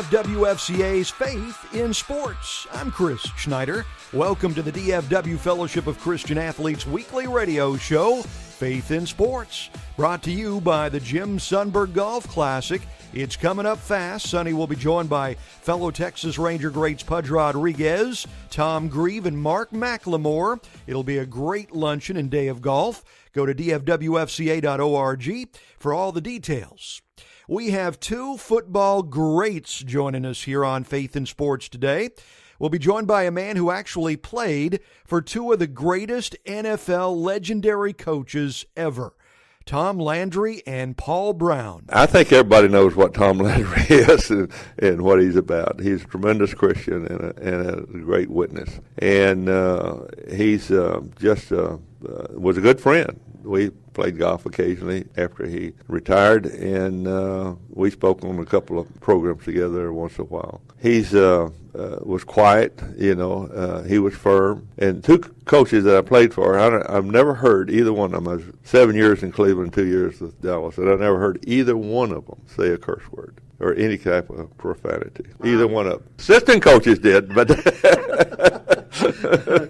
DFW FCA's Faith in Sports. I'm Chris Schneider. Welcome to the DFW Fellowship of Christian Athletes weekly radio show, Faith in Sports, brought to you by the Jim Sundberg Golf Classic. It's coming up fast. Sonny will be joined by fellow Texas Ranger greats Pudge Rodriguez, Tom Grieve, and Mark McLemore. It'll be a great luncheon and day of golf. Go to dfwfca.org for all the details. We have two football greats joining us here on Faith in Sports today. We'll be joined by a man who actually played for two of the greatest NFL legendary coaches ever, Tom Landry and Paul Brown. I think everybody knows what Tom Landry is and what he's about. He's a tremendous Christian and a great witness. And he's was a good friend. We played golf occasionally after he retired, and we spoke on a couple of programs together once in a while. He's was quiet, he was firm. And two coaches that I played for, I've never heard either one of them. I was 7 years in Cleveland, 2 years with Dallas, and I never heard either one of them say a curse word or any type of profanity. Either one of them. Assistant coaches did, but...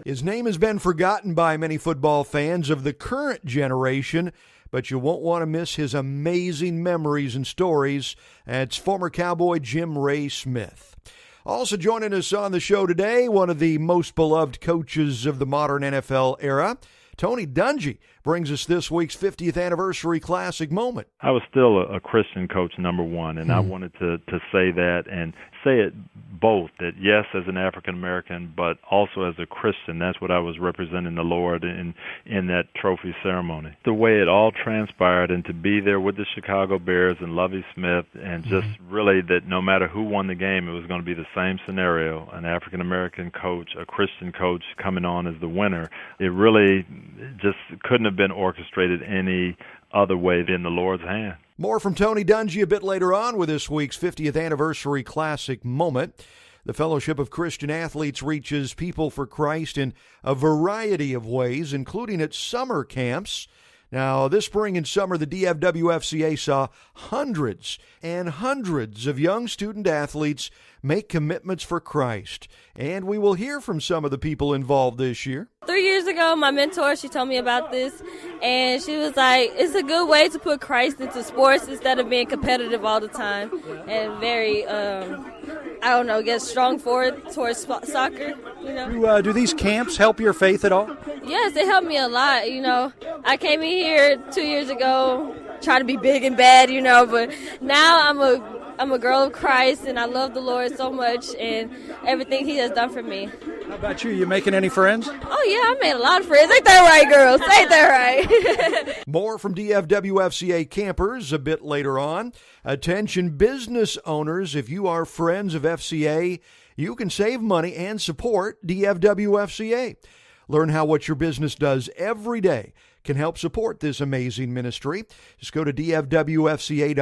His name has been forgotten by many football fans of the current generation, but you won't want to miss his amazing memories and stories. It's former Cowboy Jim Ray Smith. Also joining us on the show today, one of the most beloved coaches of the modern NFL era, Tony Dungy, brings us this week's 50th anniversary classic moment. I was still a Christian coach, number one, and I wanted to say that and say it both, that yes, as an African-American, but also as a Christian. That's what I was representing the Lord in that trophy ceremony. The way it all transpired, and to be there with the Chicago Bears and Lovie Smith, and just really that no matter who won the game, it was going to be the same scenario, an African-American coach, a Christian coach coming on as the winner. It really just couldn't have been orchestrated any other way than the Lord's hand. More from Tony Dungy a bit later on with this week's 50th anniversary classic moment. The Fellowship of Christian Athletes reaches people for Christ in a variety of ways, including at summer camps. Now, this spring and summer, the DFW FCA saw hundreds and hundreds of young student athletes make commitments for Christ. And we will hear from some of the people involved this year. 3 years ago, my mentor, she told me about this, and she was like, it's a good way to put Christ into sports instead of being competitive all the time and very, get strong forward towards soccer, Do these camps help your faith at all? Yes, they helped me a lot, I came in here 2 years ago trying to be big and bad, but now I'm a girl of Christ, and I love the Lord so much and everything He has done for me. How about you? You making any friends? Oh, yeah, I made a lot of friends. Ain't that right, girls? Ain't that right? More from DFW FCA campers a bit later on. Attention business owners, if you are friends of FCA, you can save money and support DFW FCA. Learn how what your business does every day can help support this amazing ministry. Just go to dfwfca.org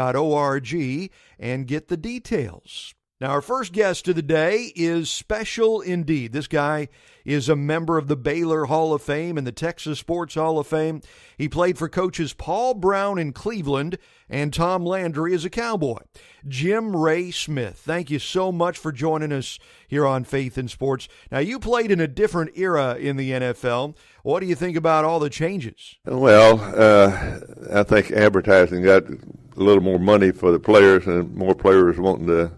and get the details. Now, our first guest of the day is special indeed. This guy is a member of the Baylor Hall of Fame and the Texas Sports Hall of Fame. He played for coaches Paul Brown in Cleveland and Tom Landry as a Cowboy. Jim Ray Smith, thank you so much for joining us here on Faith in Sports. Now, you played in a different era in the NFL. What do you think about all the changes? Well, I think advertising got a little more money for the players and more players wanting to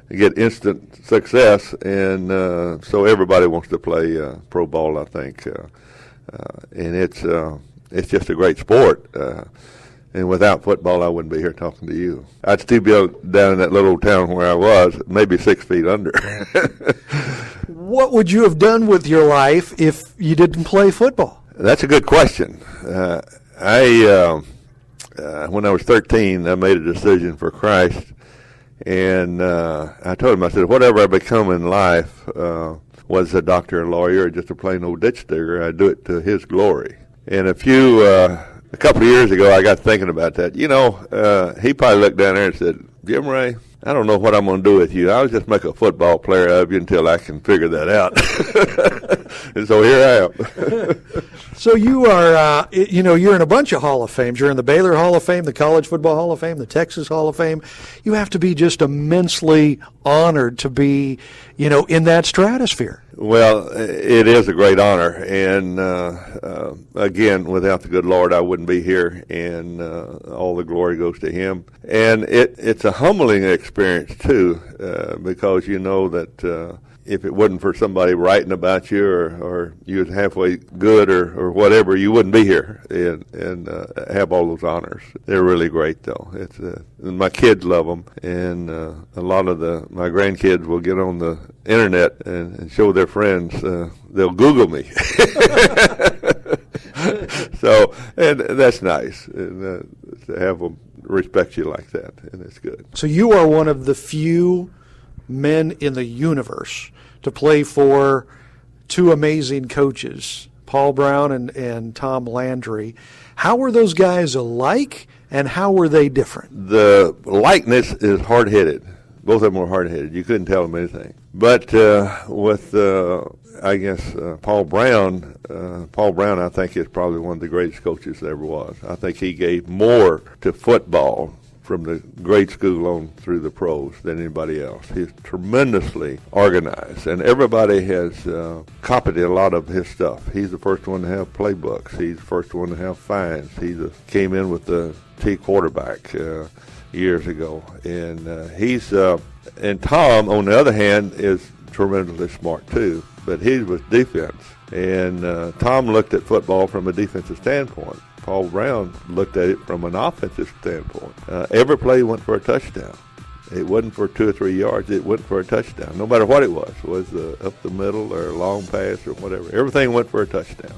get instant success, and so everybody wants to play pro ball, I think. And it's just a great sport. And without football, I wouldn't be here talking to you. I'd still be down in that little town where I was, maybe 6 feet under. What would you have done with your life if you didn't play football? That's a good question. When I was 13, I made a decision for Christ. And I told him, I said, whatever I become in life, was a doctor, a lawyer, or just a plain old ditch digger, I'd do it to his glory. And a couple of years ago, I got thinking about that. He probably looked down there and said, Jim Ray, I don't know what I'm going to do with you. I'll just make a football player of you until I can figure that out. And so here I am. So you are, you're in a bunch of Hall of Fames. You're in the Baylor Hall of Fame, the College Football Hall of Fame, the Texas Hall of Fame. You have to be just immensely honored to be, in that stratosphere. Well, it is a great honor, and again, without the good Lord, I wouldn't be here, and all the glory goes to Him. And it's a humbling experience, too, because you know that if it wasn't for somebody writing about you or you was halfway good or whatever, you wouldn't be here and have all those honors. They're really great, though. It's my kids love them, and a lot of my grandkids will get on the internet and show their friends. They'll Google me. So, and that's nice, and to have them respect you like that, and it's good. So you are one of the few men in the universe to play for two amazing coaches, Paul Brown and Tom Landry. How were those guys alike, and how were they different? The likeness is hard-headed. Both of them were hard-headed. You couldn't tell them anything. But with, Paul Brown, I think, is probably one of the greatest coaches there ever was. I think he gave more to football from the grade school on through the pros than anybody else. He's tremendously organized, and everybody has copied a lot of his stuff. He's the first one to have playbooks. He's the first one to have fines. He came in with the T quarterback years ago, and and Tom, on the other hand, is tremendously smart too, but he was defense, and Tom looked at football from a defensive standpoint. Paul Brown looked at it from an offensive standpoint. Every play went for a touchdown. It wasn't for 2 or 3 yards. It went for a touchdown, no matter what it was up the middle or a long pass or whatever. Everything went for a touchdown.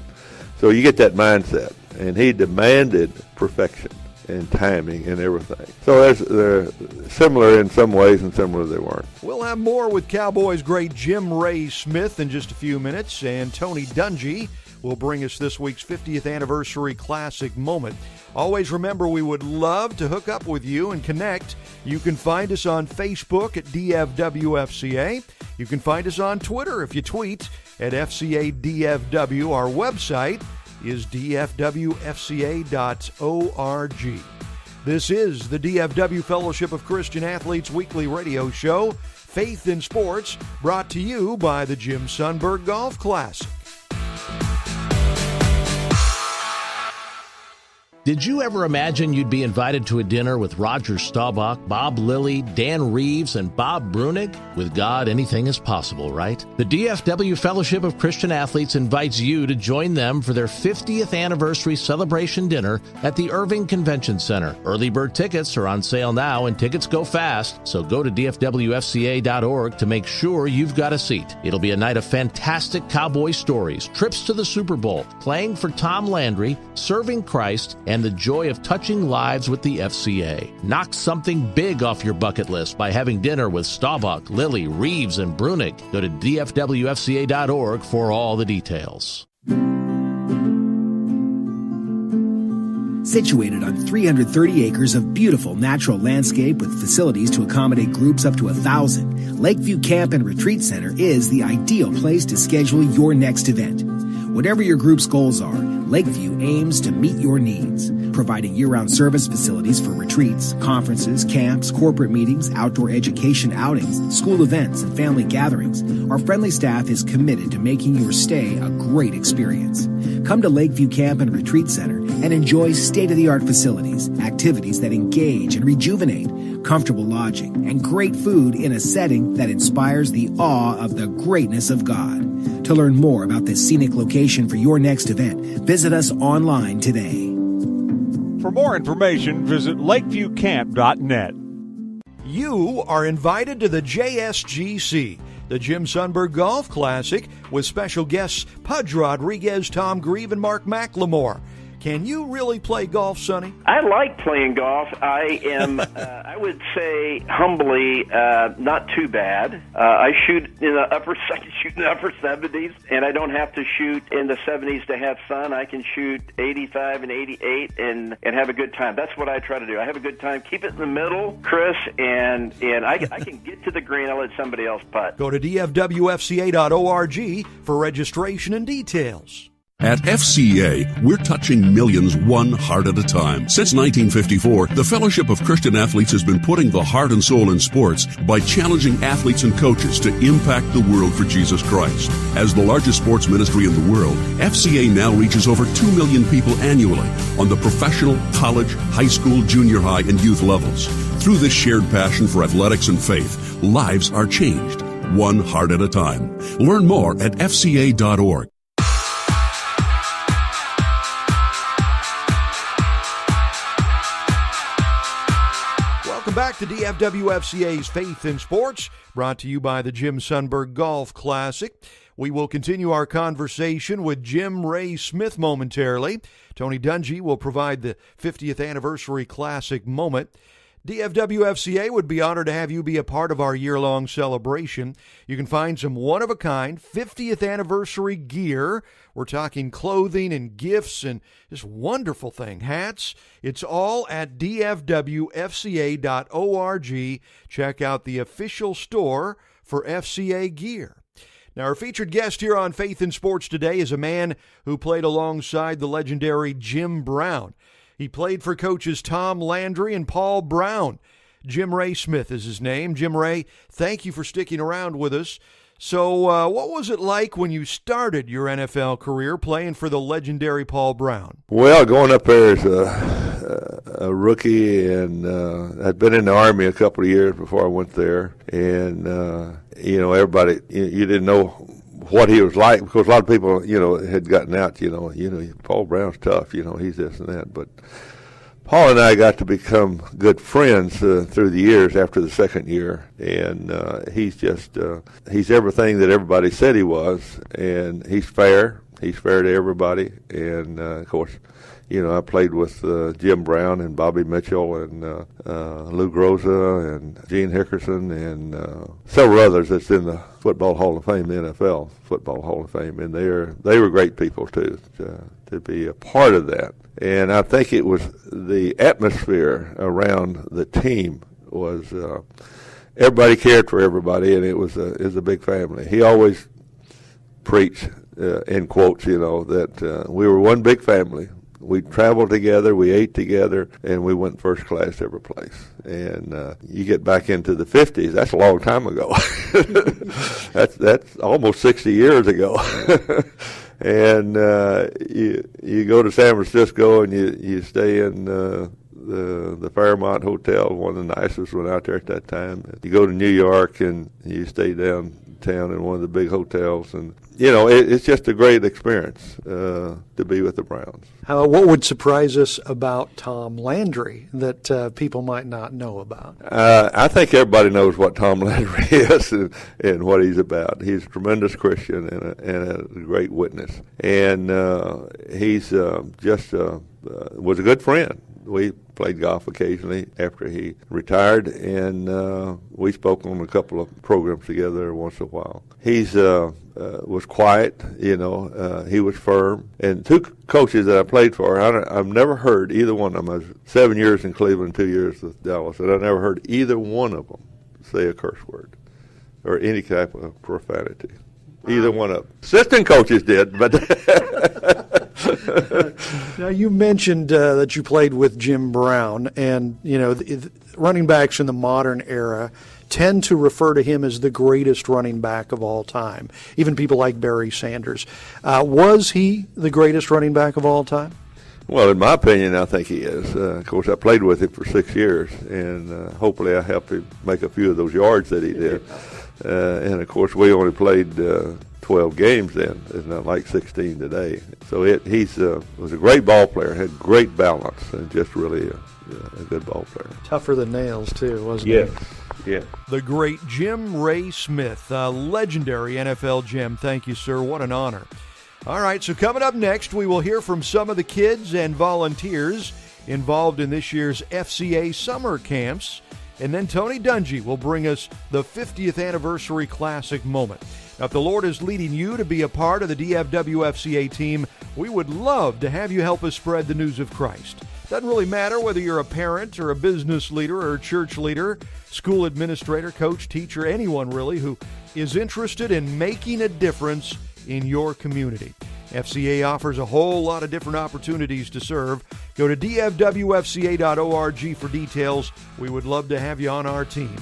So you get that mindset, and he demanded perfection and timing and everything. So they're similar in some ways and similar they weren't. We'll have more with Cowboys great Jim Ray Smith in just a few minutes, and Tony Dungy will bring us this week's 50th anniversary classic moment. Always remember, we would love to hook up with you and connect. You can find us on Facebook at DFW FCA. You can find us on Twitter if you tweet at FCA DFW. Our website is dfwfca.org. This is the DFW Fellowship of Christian Athletes weekly radio show, Faith in Sports, brought to you by the Jim Sundberg Golf Classic. Did you ever imagine you'd be invited to a dinner with Roger Staubach, Bob Lilly, Dan Reeves, and Bob Brunig? With God, anything is possible, right? The DFW Fellowship of Christian Athletes invites you to join them for their 50th anniversary celebration dinner at the Irving Convention Center. Early bird tickets are on sale now, and tickets go fast, so go to dfwfca.org to make sure you've got a seat. It'll be a night of fantastic Cowboy stories, trips to the Super Bowl, playing for Tom Landry, serving Christ, and the joy of touching lives with the FCA. Knock something big off your bucket list by having dinner with Staubach, Lilly, Reeves, and Brunig. Go to dfwfca.org for all the details. Situated on 330 acres of beautiful natural landscape with facilities to accommodate groups up to 1,000, Lakeview Camp and Retreat Center is the ideal place to schedule your next event. Whatever your group's goals are, Lakeview aims to meet your needs, providing year-round service facilities for retreats, conferences, camps, corporate meetings, outdoor education outings, school events, and family gatherings. Our friendly staff is committed to making your stay a great experience. Come to Lakeview Camp and Retreat Center and enjoy state-of-the-art facilities, activities that engage and rejuvenate, comfortable lodging, and great food in a setting that inspires the awe of the greatness of God. To learn more about this scenic location for your next event, visit us online today. For more information, visit lakeviewcamp.net. You are invited to the JSGC, the Jim Sundberg Golf Classic, with special guests Pudge Rodriguez, Tom Grieve, and Mark McLemore. Can you really play golf, Sonny? I like playing golf. I am, I would say, humbly, not too bad. I shoot in the upper 70s, and I don't have to shoot in the 70s to have fun. I can shoot 85 and 88 and have a good time. That's what I try to do. I have a good time. Keep it in the middle, Chris, and I can get to the green. I'll let somebody else putt. Go to dfwfca.org for registration and details. At FCA, we're touching millions one heart at a time. Since 1954, the Fellowship of Christian Athletes has been putting the heart and soul in sports by challenging athletes and coaches to impact the world for Jesus Christ. As the largest sports ministry in the world, FCA now reaches over 2 million people annually on the professional, college, high school, junior high, and youth levels. Through this shared passion for athletics and faith, lives are changed, one heart at a time. Learn more at fca.org. Welcome back to DFW FCA's Faith in Sports, brought to you by the Jim Sundberg Golf Classic. We will continue our conversation with Jim Ray Smith momentarily. Tony Dungy will provide the 50th Anniversary Classic moment. DFW FCA would be honored to have you be a part of our year-long celebration. You can find some one-of-a-kind 50th anniversary gear. We're talking clothing and gifts and this wonderful thing, hats. It's all at dfwfca.org. Check out the official store for FCA gear. Now, our featured guest here on Faith in Sports today is a man who played alongside the legendary Jim Brown. He played for coaches Tom Landry and Paul Brown. Jim Ray Smith is his name. Jim Ray, thank you for sticking around with us. So what was it like when you started your NFL career playing for the legendary Paul Brown? Well, going up there as a rookie, and I'd been in the Army a couple of years before I went there. And, everybody, you didn't know what he was like, because a lot of people, had gotten out, Paul Brown's tough, he's this and that. But Paul and I got to become good friends through the years after the second year. And he's everything that everybody said he was. And he's fair. He's fair to everybody. And, of course, I played with Jim Brown and Bobby Mitchell and Lou Groza and Gene Hickerson and several others that's in the Football Hall of Fame, the NFL Football Hall of Fame, and they were great people too to be a part of that. And I think it was the atmosphere around the team was everybody cared for everybody, and it was a big family. He always preached in quotes, that we were one big family. We traveled together, we ate together, and we went first class every place. And you get back into the 50s, that's a long time ago. That's almost 60 years ago. And you go to San Francisco and you stay in the Fairmont Hotel, one of the nicest one out there at that time. You go to New York and you stay downtown in one of the big hotels, and it's just a great experience to be with the Browns. What would surprise us about Tom Landry that people might not know about? I think everybody knows what Tom Landry is and what he's about. He's a tremendous Christian and a great witness. And he's was a good friend. We played golf occasionally after he retired, and we spoke on a couple of programs together once in a while. He's was quiet, he was firm. And two coaches that I played for, I've never heard either one of them. I was 7 years in Cleveland, 2 years with Dallas, and I never heard either one of them say a curse word or any type of profanity. Either one of them. Assistant coaches did, but... Now, you mentioned that you played with Jim Brown, and, the running backs in the modern era tend to refer to him as the greatest running back of all time, even people like Barry Sanders. Was he the greatest running back of all time? Well, in my opinion, I think he is. Of course, I played with him for 6 years, and hopefully I helped him make a few of those yards that he did. And, of course, we only played 12 games then. It's not like 16 today. So he was a great ball player, had great balance, and just really a good ball player. Tougher than nails, too, wasn't he? Yeah. The great Jim Ray Smith, a legendary NFL Jim. Thank you, sir. What an honor. All right, so coming up next, we will hear from some of the kids and volunteers involved in this year's FCA summer camps. And then Tony Dungy will bring us the 50th Anniversary Classic moment. Now, if the Lord is leading you to be a part of the DFW FCA team, we would love to have you help us spread the news of Christ. Doesn't really matter whether you're a parent or a business leader or a church leader, school administrator, coach, teacher, anyone really who is interested in making a difference in your community. FCA offers a whole lot of different opportunities to serve. Go to dfwfca.org for details. We would love to have you on our team.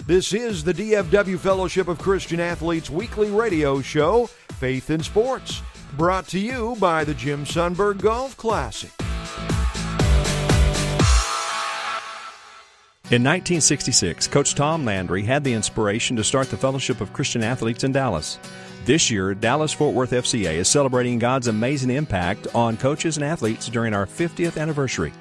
This is the DFW Fellowship of Christian Athletes weekly radio show, Faith in Sports, brought to you by the Jim Sundberg Golf Classic. In 1966, Coach Tom Landry had the inspiration to start the Fellowship of Christian Athletes in Dallas. This year, Dallas-Fort Worth FCA is celebrating God's amazing impact on coaches and athletes during our 50th anniversary.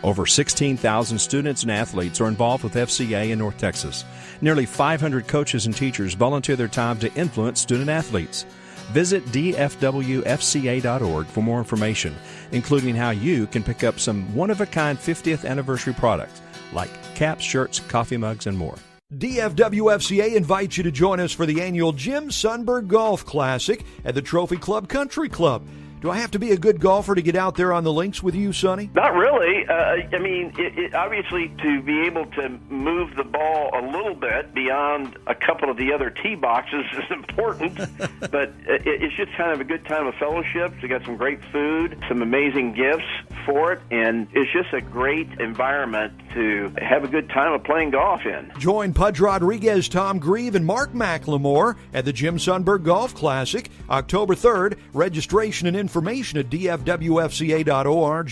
Over 16,000 students and athletes are involved with FCA in North Texas. Nearly 500 coaches and teachers volunteer their time to influence student athletes. Visit DFWFCA.org for more information, including how you can pick up some one-of-a-kind 50th anniversary products like caps, shirts, coffee mugs, and more. DFW FCA invites you to join us for the annual Jim Sundberg Golf Classic at the Trophy Club Country Club. Do I have to be a good golfer to get out there on the links with you, Sonny? Not really. I mean, obviously, to be able to move the ball a little bit beyond a couple of the other tee boxes is important. But it's just kind of a good time of fellowship. We got some great food, some amazing gifts for it, and it's just a great environment to have a good time of playing golf in. Join Pudge Rodriguez, Tom Grieve, and Mark McLemore at the Jim Sundberg Golf Classic, October 3rd. Registration and information at dfwfca.org.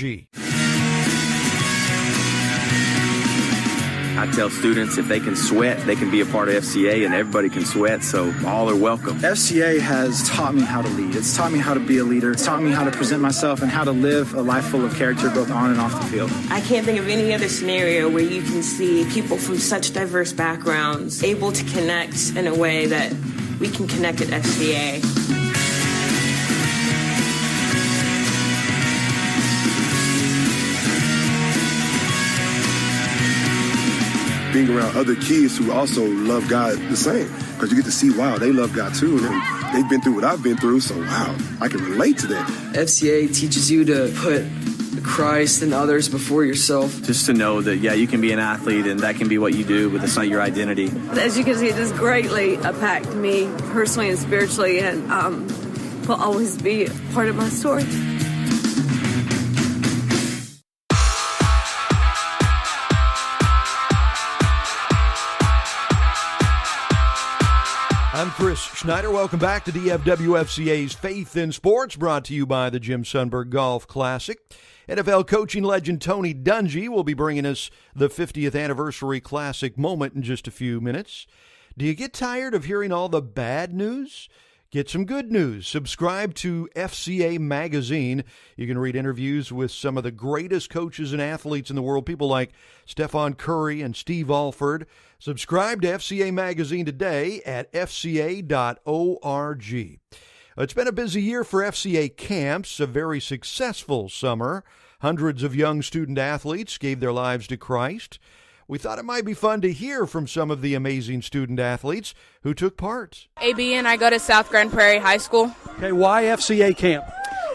I tell students if they can sweat, they can be a part of FCA, and everybody can sweat, so all are welcome. FCA has taught me how to lead. It's taught me how to be a leader. It's taught me how to present myself and how to live a life full of character, both on and off the field. I can't think of any other scenario where you can see people from such diverse backgrounds able to connect in a way that we can connect at FCA. Being around other kids who also love God the same, because you get to see, wow, they love God too, and they've been through what I've been through, so wow, I can relate to that. FCA teaches you to put Christ and others before yourself. Just to know that, yeah, you can be an athlete and that can be what you do, but that's not your identity. As you can see, this greatly impacted me personally and spiritually, and will always be part of my story. I'm Chris Schneider. Welcome back to DFW FCA's Faith in Sports, brought to you by the Jim Sundberg Golf Classic. NFL coaching legend Tony Dungy will be bringing us the 50th anniversary classic moment in just a few minutes. Do you get tired of hearing all the bad news? Get some good news. Subscribe to FCA Magazine. You can read interviews with some of the greatest coaches and athletes in the world, people like Stephon Curry and Steve Alford. Subscribe to FCA Magazine today at fca.org. It's been a busy year for FCA camps, a very successful summer. Hundreds of young student athletes gave their lives to Christ. We thought it might be fun to hear from some of the amazing student athletes who took part. AB and I go to South Grand Prairie High School. Okay, why FCA camp?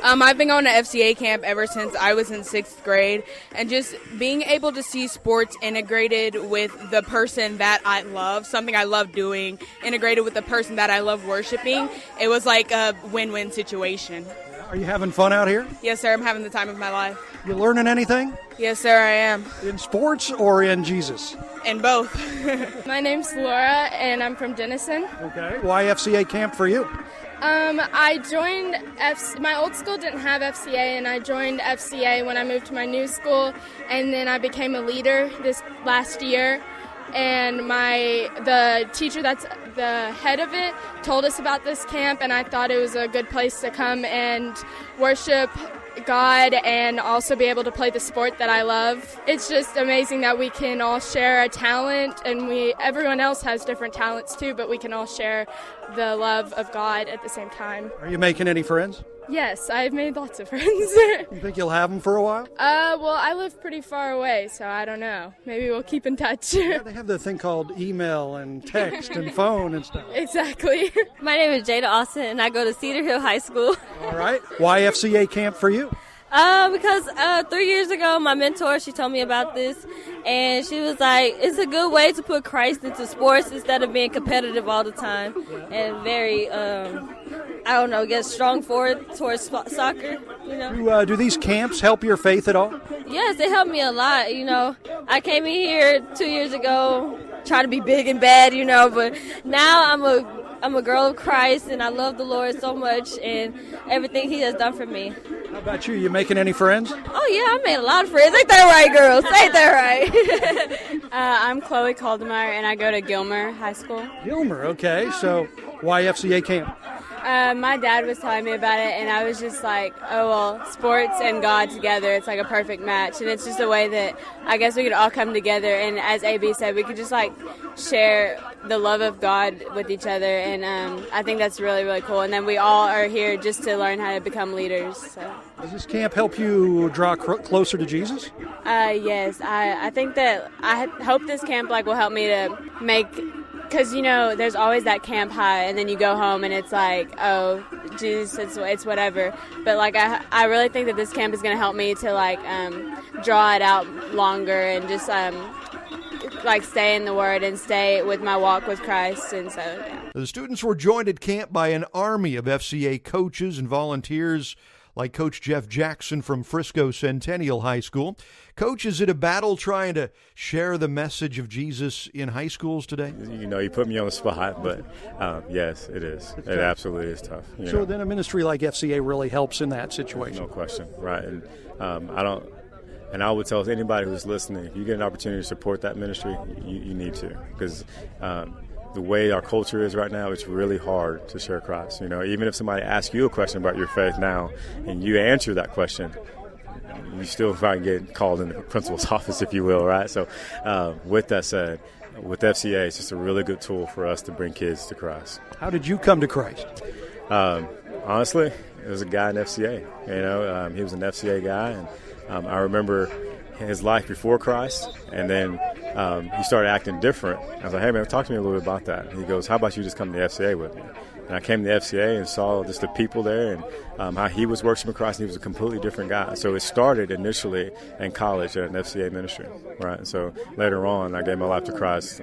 I've been going to FCA camp ever since I was in 6th grade, and just being able to see sports integrated with the person that I love, something I love doing, integrated with the person that I love worshiping, it was like a win-win situation. Are you having fun out here? Yes, sir. I'm having the time of my life. You learning anything? Yes, sir, I am. In sports or in Jesus? In both. My name's Laura, and I'm from Denison. Okay. Why FCA camp for you? I joined my old school didn't have FCA, and I joined FCA when I moved to my new school, and then I became a leader this last year. And the teacher that's the head of it told us about this camp, and I thought it was a good place to come and worship God and also be able to play the sport that I love. It's just amazing that we can all share a talent, and everyone else has different talents too, but we can all share the love of God at the same time. Are you making any friends? Yes, I've made lots of friends. You think you'll have them for a while? Well, I live pretty far away, so I don't know. Maybe we'll keep in touch. Yeah, they have the thing called email and text and phone and stuff. Exactly. My name is Jada Austin, and I go to Cedar Hill High School. All right. Why FCA camp for you? Because 3 years ago, my mentor, she told me about this, and she was like, it's a good way to put Christ into sports instead of being competitive all the time, and very I don't know, get strong forward towards soccer, you know. Do these camps help your faith at all? Yes, they helped me a lot, you know. I came in here 2 years ago trying to be big and bad, you know, but now I'm a girl of Christ, and I love the Lord so much and everything He has done for me. How about you? You making any friends? Oh, yeah, I made a lot of friends. Ain't that right, girls? Ain't that right? I'm Chloe Caldemeyer, and I go to Gilmer High School. Gilmer, okay. So why FCA camp? My dad was telling me about it, and I was just like, oh, well, sports and God together, it's like a perfect match. And it's just a way that I guess we could all come together. And as AB said, we could just like share the love of God with each other. And I think that's really, really cool. And then we all are here just to learn how to become leaders. So. Does this camp help you draw closer to Jesus? Yes. I think that I hope this camp like will help me to make... Because, you know, there's always that camp high, and then you go home, and it's like, oh, Jesus, it's whatever. But, like, I really think that this camp is going to help me to, like, draw it out longer and just, like, stay in the Word and stay with my walk with Christ. And so, yeah. The students were joined at camp by an army of FCA coaches and volunteers like Coach Jeff Jackson from Frisco Centennial High School. Coach, is it a battle trying to share the message of Jesus in high schools today? You know, you put me on the spot, but yes, it is. It absolutely is tough. So then a ministry like FCA really helps in that situation. No question, right? And And I would tell anybody who's listening, if you get an opportunity to support that ministry, you need to, because the way our culture is right now, it's really hard to share Christ. You know, even if somebody asks you a question about your faith now, and you answer that question, you still probably get called in the principal's office, if you will, right? So with that said, with FCA, it's just a really good tool for us to bring kids to Christ. How did you come to Christ? Honestly, it was a guy in FCA. You know, he was an FCA guy, and I remember his life before Christ, and then he started acting different. I was like, hey, man, talk to me a little bit about that. And he goes, how about you just come to the FCA with me? And I came to the FCA and saw just the people there and how he was worshiping Christ, and he was a completely different guy. So it started initially in college at an FCA ministry, right? And so later on, I gave my life to Christ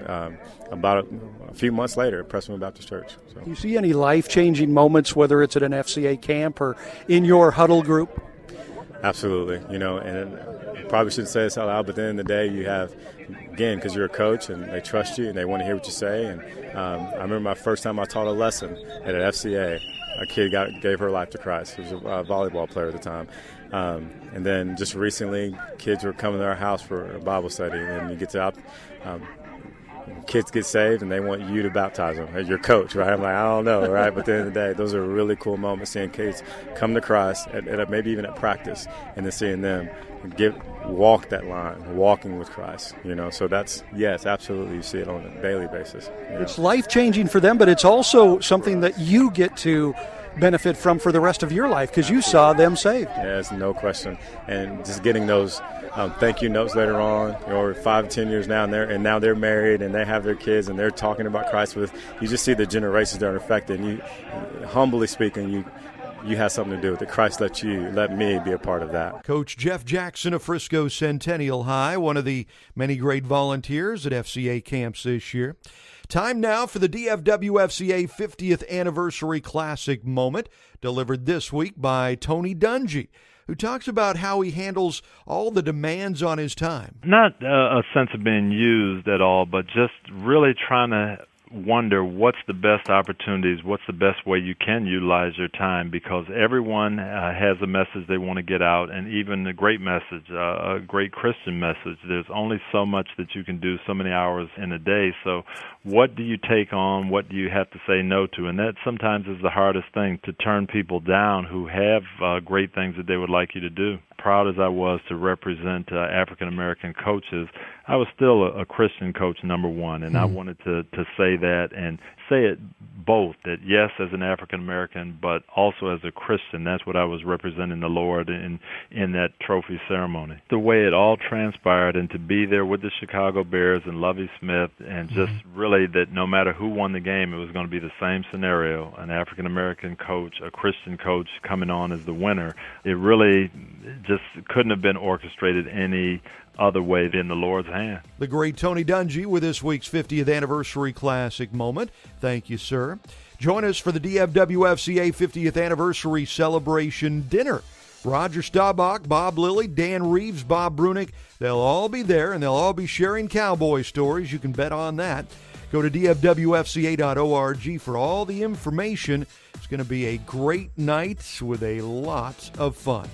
about a few months later at Preston Baptist Church. So. Do you see any life-changing moments, whether it's at an FCA camp or in your huddle group? Absolutely, you know, and I probably shouldn't say this out loud, but at the end of the day, you have, again, because you're a coach and they trust you and they want to hear what you say. And I remember my first time I taught a lesson at an FCA, a kid gave her life to Christ. He was a volleyball player at the time. And then just recently, kids were coming to our house for a Bible study, and you get to kids get saved and they want you to baptize them as your coach, right? I'm like, I don't know, right? But at the end of the day, those are really cool moments, seeing kids come to Christ, at maybe even at practice, and then seeing them walk that line, walking with Christ, you know. So that's, yes, absolutely, you see it on a daily basis. You know? It's life-changing for them, but it's also something that you get to benefit from for the rest of your life because you saw them saved. Yes, no question. And just getting those thank you notes later on, or 5 to 10 years now, and now they're married and they have their kids and they're talking about Christ with. You just see the generations that are affected. And you, humbly speaking, you have something to do with it. Christ let me be a part of that. Coach Jeff Jackson of Frisco Centennial High, one of the many great volunteers at FCA camps this year. Time now for the DFW FCA 50th Anniversary Classic moment, delivered this week by Tony Dungy, who talks about how he handles all the demands on his time. Not a sense of being used at all, but just really trying to wonder what's the best opportunities, what's the best way you can utilize your time, because everyone has a message they want to get out, and even a great message, a great Christian message. There's only so much that you can do, so many hours in a day. So what do you take on? What do you have to say no to? And that sometimes is the hardest thing, to turn people down who have great things that they would like you to do. Proud as I was to represent African-American coaches, I was still a Christian coach, number one, and I wanted to say that and say it both, that yes, as an African-American, but also as a Christian. That's what I was representing the Lord in that trophy ceremony. The way it all transpired, and to be there with the Chicago Bears and Lovie Smith, and just really that no matter who won the game, it was going to be the same scenario, an African-American coach, a Christian coach coming on as the winner. It really just couldn't have been orchestrated any other way than the Lord's hand. The great Tony Dungy with this week's 50th Anniversary Classic moment. Thank you, sir. Join us for the DFW FCA 50th Anniversary Celebration Dinner. Roger Staubach, Bob Lilly, Dan Reeves, Bob Brunick, they'll all be there, and they'll all be sharing Cowboy stories. You can bet on that. Go to dfwfca.org for all the information. It's going to be a great night with a lot of fun.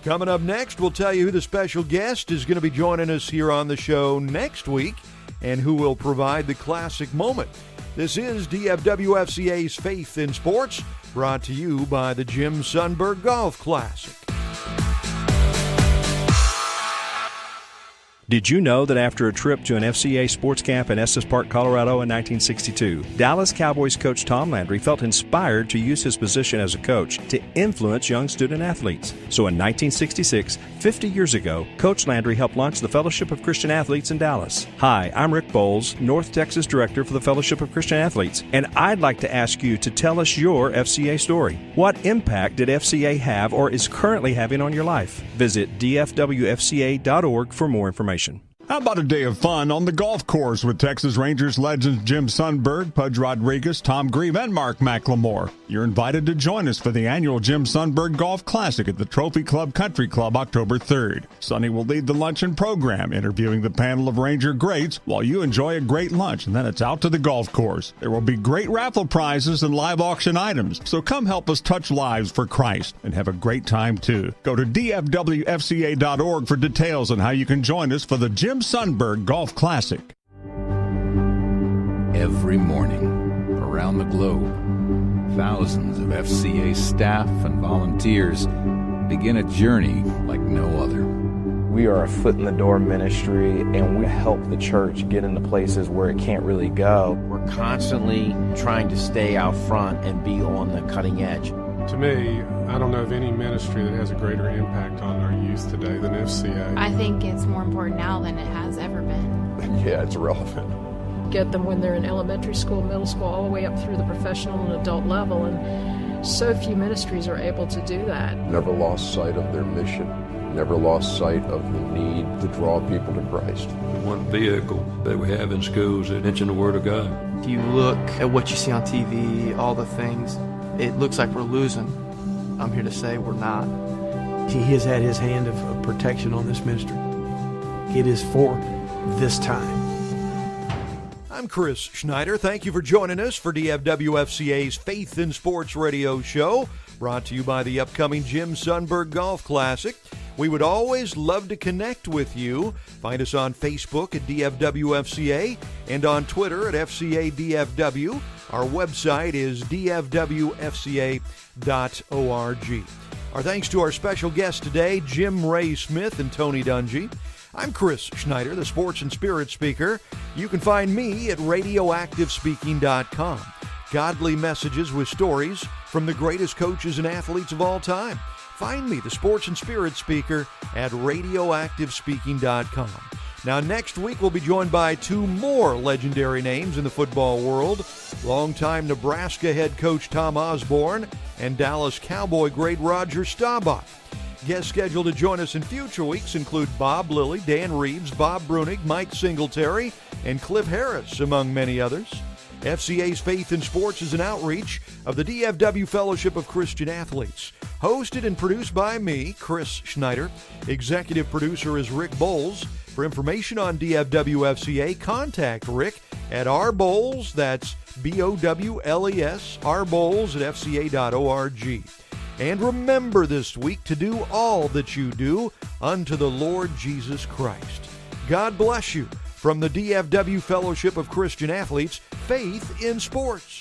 Coming up next, we'll tell you who the special guest is going to be joining us here on the show next week and who will provide the classic moment. This is DFW FCA's Faith in Sports, brought to you by the Jim Sundberg Golf Classic. Did you know that after a trip to an FCA sports camp in Estes Park, Colorado in 1962, Dallas Cowboys coach Tom Landry felt inspired to use his position as a coach to influence young student athletes? So in 1966, 50 years ago, Coach Landry helped launch the Fellowship of Christian Athletes in Dallas. Hi, I'm Rick Bowles, North Texas Director for the Fellowship of Christian Athletes, and I'd like to ask you to tell us your FCA story. What impact did FCA have or is currently having on your life? Visit dfwfca.org for more information. How about a day of fun on the golf course with Texas Rangers legends Jim Sundberg, Pudge Rodriguez, Tom Grieve, and Mark McLemore? You're invited to join us for the annual Jim Sundberg Golf Classic at the Trophy Club Country Club October 3rd. Sonny will lead the luncheon program, interviewing the panel of Ranger greats while you enjoy a great lunch, and then it's out to the golf course. There will be great raffle prizes and live auction items, so come help us touch lives for Christ and have a great time too. Go to dfwfca.org for details on how you can join us for the Jim Sundberg Golf Classic. Every morning, around the globe, thousands of FCA staff and volunteers begin a journey like no other. We are a foot in the door ministry, and we help the church get into places where it can't really go. We're constantly trying to stay out front and be on the cutting edge. To me, I don't know of any ministry that has a greater impact on our youth today than FCA. I think it's more important now than it has ever been. Yeah, it's relevant. Get them when they're in elementary school, middle school, all the way up through the professional and adult level, and so few ministries are able to do that. Never lost sight of their mission, never lost sight of the need to draw people to Christ. One vehicle that we have in schools is mention the Word of God. If you look at what you see on TV, all the things, it looks like we're losing. I'm here to say we're not. He has had his hand of protection on this ministry. It is for this time. I'm Chris Schneider. Thank you for joining us for DFW FCA's Faith in Sports radio show, brought to you by the upcoming Jim Sundberg Golf Classic. We would always love to connect with you. Find us on Facebook at DFW FCA and on Twitter at FCA DFW. Our website is dfwfca.org. Our thanks to our special guests today, Jim Ray Smith and Tony Dungy. I'm Chris Schneider, the Sports and Spirit Speaker. You can find me at radioactivespeaking.com. Godly messages with stories from the greatest coaches and athletes of all time. Find me, the Sports and Spirit Speaker, at radioactivespeaking.com. Now, next week, we'll be joined by two more legendary names in the football world. Longtime Nebraska head coach Tom Osborne and Dallas Cowboy great Roger Staubach. Guests scheduled to join us in future weeks include Bob Lilly, Dan Reeves, Bob Brunick, Mike Singletary, and Cliff Harris, among many others. FCA's Faith in Sports is an outreach of the DFW Fellowship of Christian Athletes. Hosted and produced by me, Chris Schneider. Executive producer is Rick Bowles. For information on DFW FCA, contact Rick at rbowles, that's B-O-W-L-E-S, rbowles at fca.org. And remember this week to do all that you do unto the Lord Jesus Christ. God bless you. From the DFW Fellowship of Christian Athletes, Faith in Sports.